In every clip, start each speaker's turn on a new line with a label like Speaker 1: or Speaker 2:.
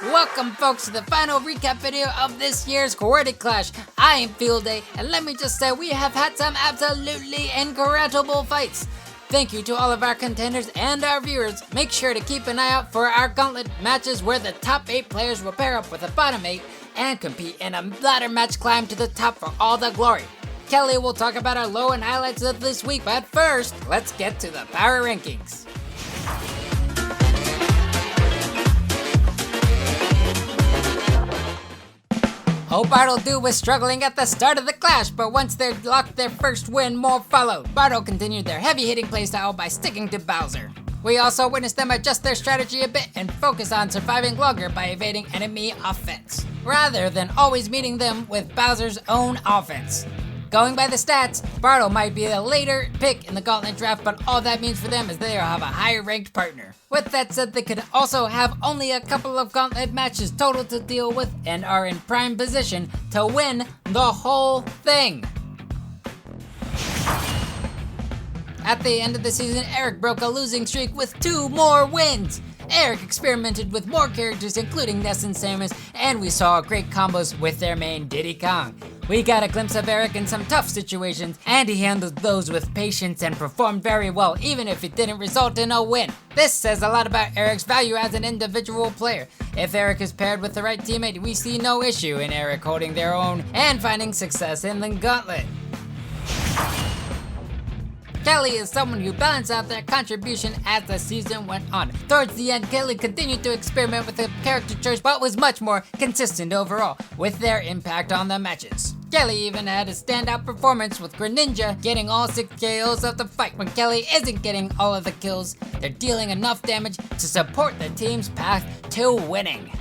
Speaker 1: Welcome folks to the final recap video of this year's Qwerty Clash. I am Field Day, and let me just say we have had some absolutely incredible fights. Thank you to all of our contenders and our viewers. Make sure to keep an eye out for our gauntlet matches where the top 8 players will pair up with the bottom 8 and compete in a ladder match climb to the top for all the glory. Kelly will talk about our low and highlights of this week, but first, let's get to the power rankings. Hope Bartle was struggling at the start of the clash, but once they locked their first win, more followed. Bartle continued their heavy-hitting playstyle by sticking to Bowser. We also witnessed them adjust their strategy a bit and focus on surviving longer by evading enemy offense, rather than always meeting them with Bowser's own offense. Going by the stats, Bartle might be a later pick in the gauntlet draft, but all that means for them is they have a higher ranked partner. With that said, they could also have only a couple of gauntlet matches total to deal with and are in prime position to win the whole thing. At the end of the season, Eric broke a losing streak with 2 more wins. Eric experimented with more characters including Ness and Samus, and we saw great combos with their main Diddy Kong. We got a glimpse of Eric in some tough situations, and he handled those with patience and performed very well, even if it didn't result in a win. This says a lot about Eric's value as an individual player. If Eric is paired with the right teammate, we see no issue in Eric holding their own and finding success in the gauntlet. Kelly is someone who balanced out their contribution as the season went on. Towards the end, Kelly continued to experiment with the character choice, but was much more consistent overall with their impact on the matches. Kelly even had a standout performance with Greninja getting all 6 KOs of the fight. When Kelly isn't getting all of the kills, they're dealing enough damage to support the team's path to winning.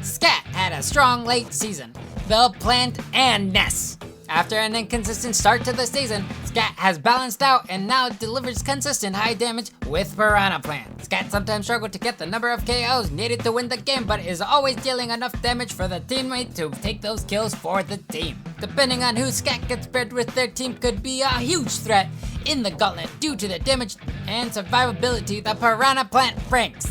Speaker 1: Scat had a strong late season, The Plant and Ness. After an inconsistent start to the season, Scat has balanced out and now delivers consistent high damage with Piranha Plant. Scat sometimes struggles to get the number of KOs needed to win the game, but is always dealing enough damage for the teammate to take those kills for the team. Depending on who Scat gets paired with, their team could be a huge threat in the gauntlet due to the damage and survivability the Piranha Plant brings.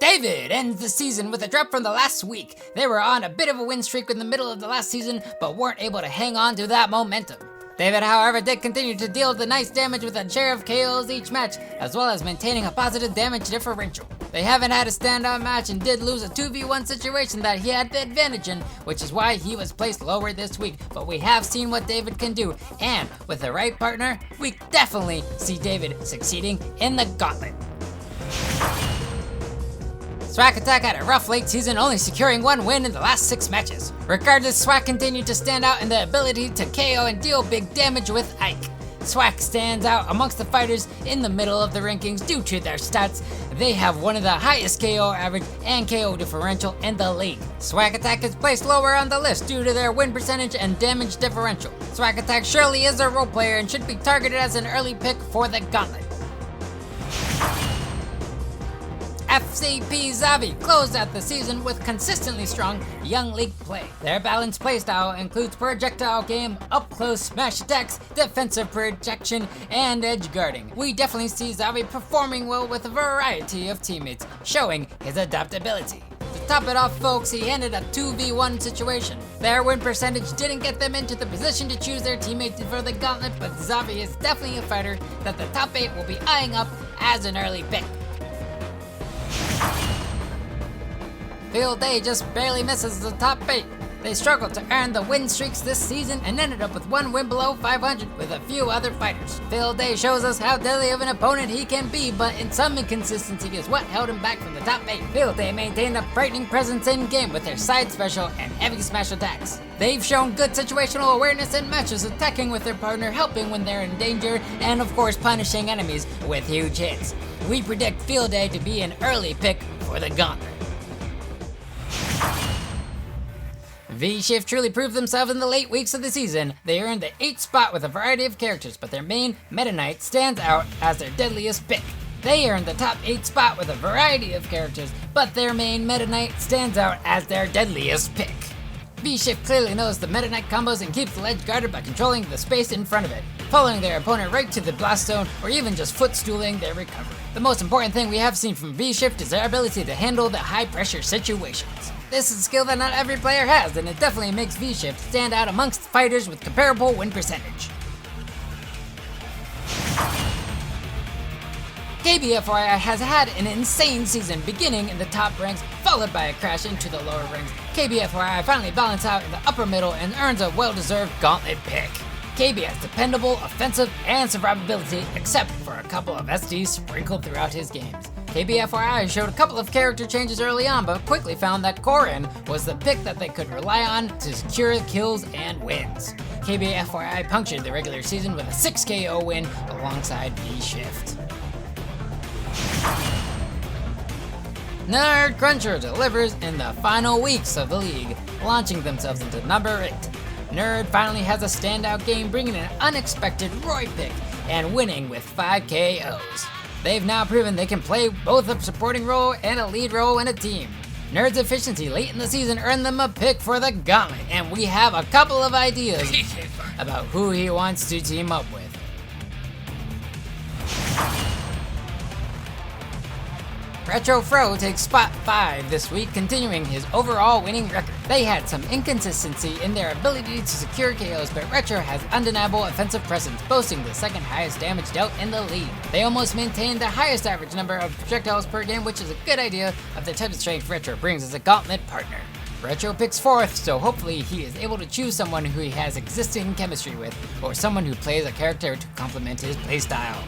Speaker 1: David ends the season with a drop from the last week. They were on a bit of a win streak in the middle of the last season, but weren't able to hang on to that momentum. David, however, did continue to deal the nice damage with a share of KOs each match, as well as maintaining a positive damage differential. They haven't had a standout match and did lose a 2v1 situation that he had the advantage in, which is why he was placed lower this week. But we have seen what David can do, and with the right partner, we definitely see David succeeding in the gauntlet. Swag Attack had a rough late season, only securing 1 win in the last 6 matches. Regardless, Swag continued to stand out in the ability to KO and deal big damage with Ike. Swag stands out amongst the fighters in the middle of the rankings due to their stats. They have one of the highest KO average and KO differential in the league. Swag Attack is placed lower on the list due to their win percentage and damage differential. Swag Attack surely is a role player and should be targeted as an early pick for the gauntlet. FCP Zavi closed out the season with consistently strong Young League play. Their balanced playstyle includes projectile game, up-close smash attacks, defensive projection, and edge guarding. We definitely see Zavi performing well with a variety of teammates, showing his adaptability. To top it off, folks, he ended a 2v1 situation. Their win percentage didn't get them into the position to choose their teammate for the gauntlet, but Zavi is definitely a fighter that the top 8 will be eyeing up as an early pick. Field Day just barely misses the top 8. They struggled to earn the win streaks this season and ended up with 1 win below 500 with a few other fighters. Field Day shows us how deadly of an opponent he can be, but in some inconsistency is what held him back from the top 8. Field Day maintained a frightening presence in game with their side special and heavy smash attacks. They've shown good situational awareness in matches, attacking with their partner, helping when they're in danger, and of course punishing enemies with huge hits. We predict Field Day to be an early pick for the gauntlet. V-Shift truly proved themselves in the late weeks of the season. They earned the 8th spot with a variety of characters, but their main Meta Knight stands out as their deadliest pick. They earned the top 8 spot with a variety of characters, but their main Meta Knight stands out as their deadliest pick. V-Shift clearly knows the Meta Knight combos and keeps the ledge guarded by controlling the space in front of it. following their opponent right to the blast zone, or even just footstooling their recovery. The most important thing we have seen from V-Shift is their ability to handle the high-pressure situations. This is a skill that not every player has, and it definitely makes V-Shift stand out amongst fighters with comparable win percentage. KBFYI has had an insane season, beginning in the top ranks, followed by a crash into the lower ranks. KBFYI finally balanced out in the upper middle and earns a well-deserved gauntlet pick. KB has dependable, offensive, and survivability, except for a couple of SDs sprinkled throughout his games. KBFYI showed a couple of character changes early on, but quickly found that Korin was the pick that they could rely on to secure kills and wins. KBFYI punctured the regular season with a 6 KO win alongside V-Shift. Nerd Cruncher delivers in the final weeks of the league, launching themselves into number 8. Nerd finally has a standout game, bringing an unexpected Roy pick and winning with 5 KOs. They've now proven they can play both a supporting role and a lead role in a team. Nerd's efficiency late in the season earned them a pick for the gauntlet, and we have a couple of ideas about who he wants to team up with. Retro Fro takes spot 5 this week, continuing his overall winning record. They had some inconsistency in their ability to secure KOs, but Retro has undeniable offensive presence, boasting the second highest damage dealt in the league. They almost maintained the highest average number of projectiles per game, which is a good idea of the type of strength Retro brings as a gauntlet partner. Retro picks 4th, so hopefully he is able to choose someone who he has existing chemistry with, or someone who plays a character to complement his playstyle.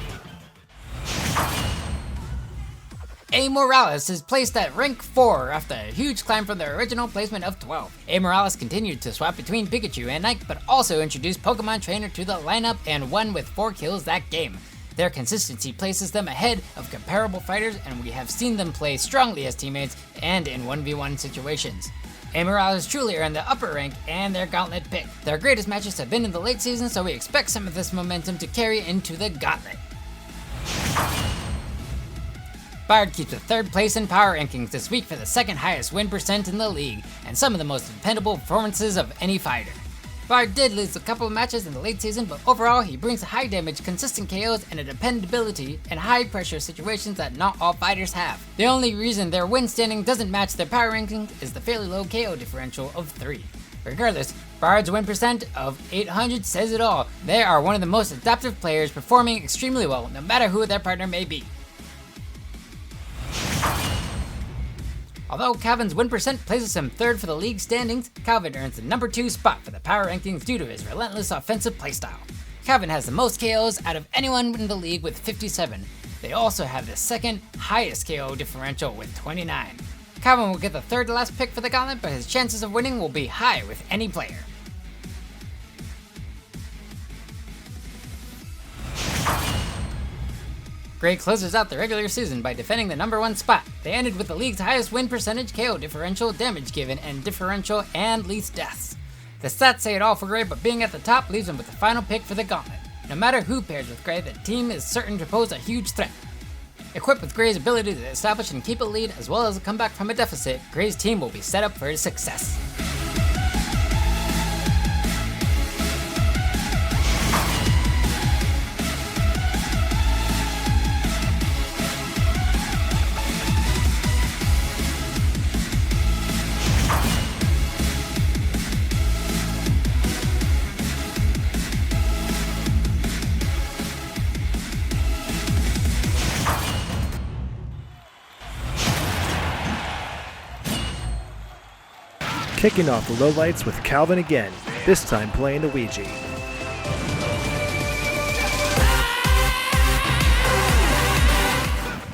Speaker 1: A Morales is placed at rank 4 after a huge climb from their original placement of 12. A Morales continued to swap between Pikachu and Ike, but also introduced Pokemon Trainer to the lineup and won with 4 kills that game. Their consistency places them ahead of comparable fighters, and we have seen them play strongly as teammates and in 1v1 situations. A Morales truly earned the upper rank and their gauntlet pick. Their greatest matches have been in the late season, so we expect some of this momentum to carry into the gauntlet. Bard keeps a 3rd place in power rankings this week for the 2nd highest win percent in the league, and some of the most dependable performances of any fighter. Bard did lose a couple of matches in the late season, but overall he brings high damage, consistent KOs, and a dependability in high pressure situations that not all fighters have. The only reason their win standing doesn't match their power rankings is the fairly low KO differential of 3. Regardless, Bard's win percent of 800 says it all. They are one of the most adaptive players, performing extremely well no matter who their partner may be. Although Calvin's win percent places him 3rd for the league standings, Calvin earns the number 2 spot for the power rankings due to his relentless offensive playstyle. Calvin has the most KOs out of anyone in the league with 57. They also have the 2nd highest KO differential with 29. Calvin will get the 3rd to last pick for the gauntlet, but his chances of winning will be high with any player. Gray closes out the regular season by defending the number 1 spot. They ended with the league's highest win percentage, KO differential, damage given, and differential, and least deaths. The stats say it all for Gray, but being at the top leaves him with the final pick for the gauntlet. No matter who pairs with Gray, the team is certain to pose a huge threat. Equipped with Gray's ability to establish and keep a lead, as well as a comeback from a deficit, Gray's team will be set up for his success.
Speaker 2: Kicking off the lowlights with Calvin again, this time playing the Ouija.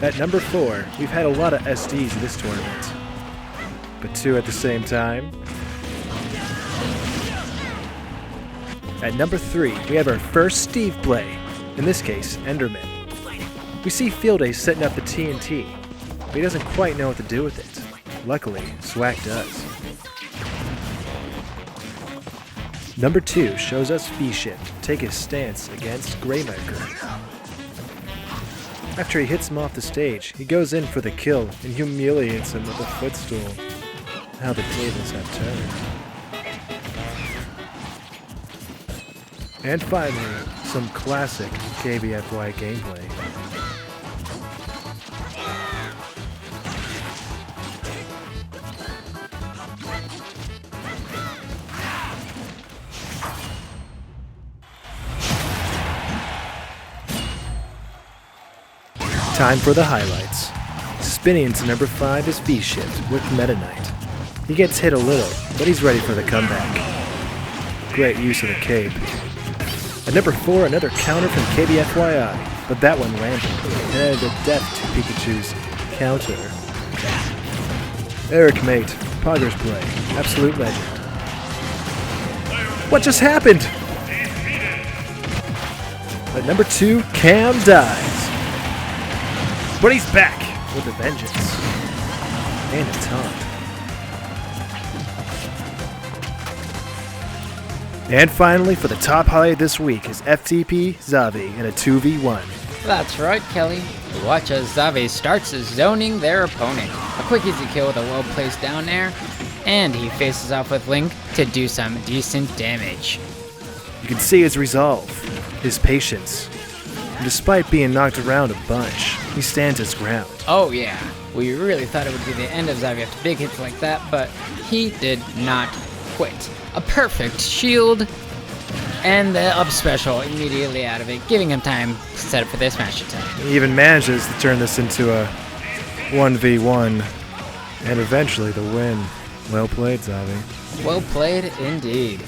Speaker 2: At number 4, we've had a lot of SDs in this tournament, but 2 at the same time. At number 3, we have our first Steve play, in this case, Enderman. We see Field Day setting up the TNT, but he doesn't quite know what to do with it. Luckily, Swack does. Number 2 shows us V-Shift take his stance against Graymaker. After he hits him off the stage, he goes in for the kill and humiliates him with a footstool. How the tables have turned. And finally, Some classic KBFY gameplay. Time for the highlights. Spinning into number 5 is V-Shift with Meta Knight. He gets hit a little, but he's ready for the comeback. Great use of the cape. At number 4, another counter from KBFYI, but that one landed and added a death to Pikachu's counter. Eric Mate, Poggers Play, absolute legend. What just happened? At number 2, Cam dies. But he's back with a vengeance. And a taunt. And finally, for the top highlight this week is FTP Zavi in a 2v1.
Speaker 1: That's right, Kelly. Watch as Zavi starts zoning their opponent. A quick easy kill with a well-placed down air, and he faces off with Link to do some decent damage.
Speaker 2: You can see his resolve, his patience. And despite being knocked around a bunch, he stands his ground.
Speaker 1: Oh yeah, we really thought it would be the end of Zavi after big hits like that, but he did not quit. A perfect shield, and the up special immediately out of it, giving him time to set up for this match attack.
Speaker 2: He even manages to turn this into a 1v1, and eventually the win. Well played, Zavi.
Speaker 1: Well played indeed.